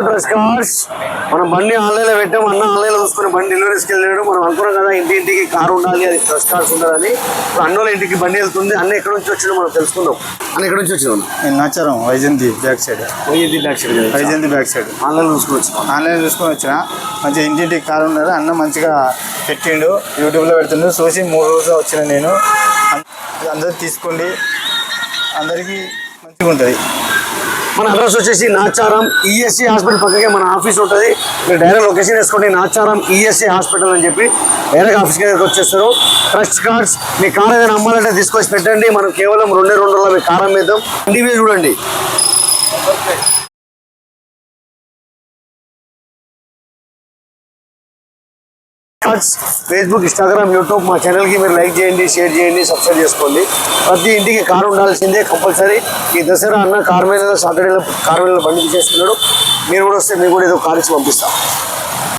Dress cars మనం బండి ఆన్లైన్లో పెట్టాం. అన్న ఆన్లైన్లో చూసుకుని బండి డెలివరీస్కి వెళ్ళాడు. మనం అనుకున్నాం కదా ఇంటికి కారు ఉండాలి, అది డ్రెస్ కార్స్ ఉండాలని. అన్నోళ్ళ ఇంటికి బండి వెళ్తుంది. అన్న ఎక్కడి నుంచి వచ్చినా మనం తెలుసుకుందాం. అన్న ఎక్కడి నుంచి వచ్చినాం? Nacharam Vyjayanthi back side. Vyjayanthi back side ఆన్లైన్లో చూసుకుని వచ్చిన. ఆన్లైన్ చూసుకొని వచ్చిన. మంచిగా ఇంటింటికి కారు ఉన్నారు. అన్న మంచిగా పెట్టిండు, యూట్యూబ్లో పెడుతుండు. చూసి 3 రోజులు వచ్చిన నేను. అందరూ తీసుకోండి, అందరికీ మంచిగా ఉంటుంది. మన అడ్రస్ వచ్చేసి నాచారం ఈఎస్సి హాస్పిటల్ పక్కకే మన ఆఫీస్ ఉంటుంది. మీరు డైరెక్ట్ లొకేషన్ వేసుకోండి, నాచారం ఈఎస్సి హాస్పిటల్ అని చెప్పి డైరెక్ట్ ఆఫీస్కి దగ్గరికి వచ్చేస్తారు. ట్రస్ట్ కార్డ్స్ మీ కార్ ఏదైనా అమ్మాలంటే తీసుకొచ్చి పెట్టండి. మనం కేవలం 2 రోజుల్లో మీ కార్ అమ్మేద్దాం. ఇంటివే చూడండి. ఫేస్బుక్, ఇన్స్టాగ్రామ్, యూట్యూబ్ మా ఛానల్కి మీరు లైక్ చేయండి, షేర్ చేయండి, సబ్స్క్రైబ్ చేసుకోండి. ప్రతి ఇంటికి కారు ఉండాల్సిందే కంపల్సరీ. ఈ దసరా అన్న కార్ మీద సాటర్డేలో కార్ మీద బండి చేస్తున్నాడు. మీరు కూడా వస్తే మీకు కూడా ఏదో కార్ ఇచ్చి పంపిస్తాం.